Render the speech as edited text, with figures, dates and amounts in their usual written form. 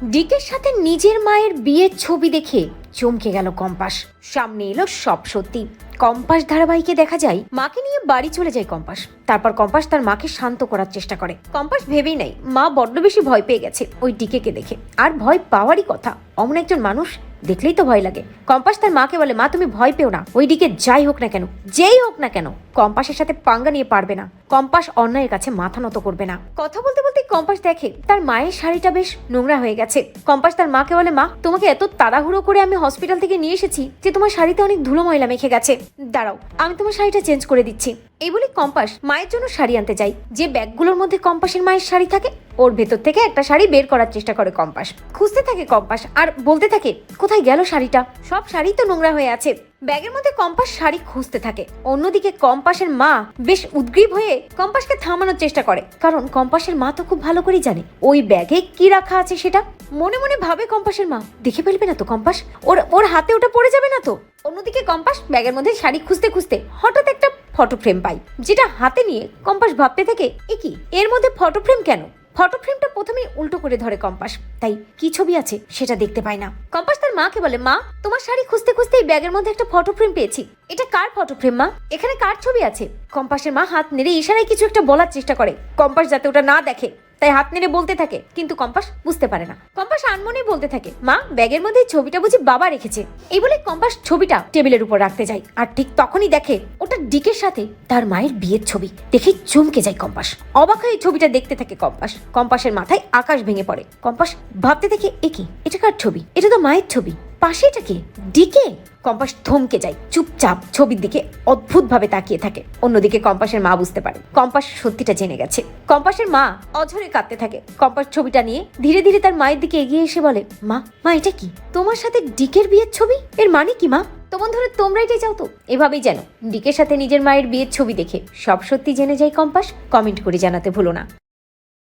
ডিকের সাথে নিজের মায়ের বিয়ের ছবি দেখে চমকে গেল কম্পাস। সামনে এলো সব সত্যি। কম্পাস ধারাবাহিকে দেখা যায় মাকে নিয়ে বাড়ি চলে যায় কম্পাস। তারপর কম্পাস তার মাকে শান্ত করার চেষ্টা করে। কম্পাস ভেবেই নাই মা বড্ড বেশি ভয় পেয়ে গেছে ওই ডিকেকে দেখে। আর ভয় পাওয়ারই কথা, অমন একজন মানুষ দেখলেই তো ভয় লাগে। কম্পাস তার মাকে বলে, মা তুমি ভয় পেও না, ওই দিকে যাই হোক না কেন, যেই হোক না কেন, কম্পাসের সাথে পাঙ্গা নিয়ে পারবে না। কম্পাস অন্যায়ের কাছে মাথা নত করবে না। কথা বলতে বলতে কম্পাস দেখে তার মায়ের শাড়িটা বেশ নোংরা হয়ে গেছে। কম্পাস তার মাকে বলে, মা তোমাকে এত তাড়াহুড়ো করে আমি হসপিটাল থেকে নিয়ে এসেছি যে তোমার শাড়িতে অনেক ধুলো ময়লা মেখে গেছে, দাঁড়াও আমি তোমার শাড়িটা চেঞ্জ করে দিচ্ছি। এই বলে কম্পাস মায়ের জন্য শাড়ি আনতে যায়। যে ব্যাগগুলোর মধ্যে কম্পাসের মায়ের শাড়ি থাকে ওর ভেতর থেকে একটা শাড়ি বের করার চেষ্টা করে কম্পাস। খুঁজতে থাকে কম্পাস আর বলতে থাকে, কোথায় গেল শাড়িটা, সব শাড়ি তো নোংরা হয়ে আছে। ব্যাগের মধ্যে কম্পাস শাড়ি খুঁজতে থাকে। অন্যদিকে কম্পাসের মা বেশ উদ্গ্রীব হয়ে কম্পাসকে থামানোর চেষ্টা করে, কারণ কম্পাসের মা তো খুব ভালো করেই জানে ওই ব্যাগে কি রাখা আছে সেটা। মনে মনে ভাবে কম্পাসের মা, দেখে ফেলবে না তো কম্পাস, ওর হাতে ওটা পড়ে যাবে না তো। অন্যদিকে কম্পাস ব্যাগের মধ্যে শাড়ি খুঁজতে খুঁজতে হঠাৎ একটা ফটো ফ্রেম পাই, যেটা হাতে নিয়ে কম্পাস ভাবতে থাকে, এ কি, এর মধ্যে ফটো ফ্রেম কেন? ফটো ফ্রেমটা প্রথমেই উল্টো করে ধরে কম্পাস, তাই কি ছবি আছে সেটা দেখতে পায় না। কম্পাস তার মাকে বলে, মা তোমার শাড়ি খুঁজতে খুঁজতে এই ব্যাগের মধ্যে একটা ফটো ফ্রেম পেয়েছি, এটা কার ফটো ফ্রেম মা, এখানে কার ছবি আছে? কম্পাসের মা হাত নেড়ে ইশারায় কিছু একটা বলার চেষ্টা করে, কম্পাস যাতে ওটা না দেখে তাই হাত নেড়ে বলতে থাকে, কিন্তু কম্পাস বুঝতে পারে না। কম্পাস আনমনেই বলতে থাকে, মা ব্যাগের মধ্যে ছবিটা বুঝি বাবা রেখেছে। এই বলে কম্পাস ছবিটা টেবিলের উপর রাখতে যায়, আর ঠিক তখনই দেখে ওটা ডিকের সাথে তার মায়ের বিয়ের ছবি। দেখে চমকে যায় কম্পাস, অবাক হয়ে ছবিটা দেখতে থাকে কম্পাস। কম্পাসের মাথায় আকাশ ভেঙে পড়ে। কম্পাস ভাবতে থাকে, এ কি, এটা কার ছবি? এটা তো মায়ের ছবি, পাশে এটা কে, ডিকে? কম্পাস থমকে যায়, চুপচাপ ছবির দিকে অদ্ভুত ভাবে তাকিয়ে থাকে। অন্যদিকে কম্পাসের মা বুঝতে পারে কম্পাস সত্যিটা জেনে গেছে। কম্পাসের মা অঝরে কাঁদতে থাকে। কম্পাস ছবিটা নিয়ে ধীরে ধীরে তার মায়ের দিকে এগিয়ে এসে বলে, মা এটা কি, তোমার সাথে ডিকের বিয়ের ছবি, এর মানে কি মা? তো বন্ধুরা তোমরা এটাই চাও তো? এভাবেই যেন ডিকের সাথে নিজের মায়ের বিয়ের ছবি দেখে সব সত্যি জেনে যায় কম্পাস। কমেন্ট করে জানাতে ভুলো না।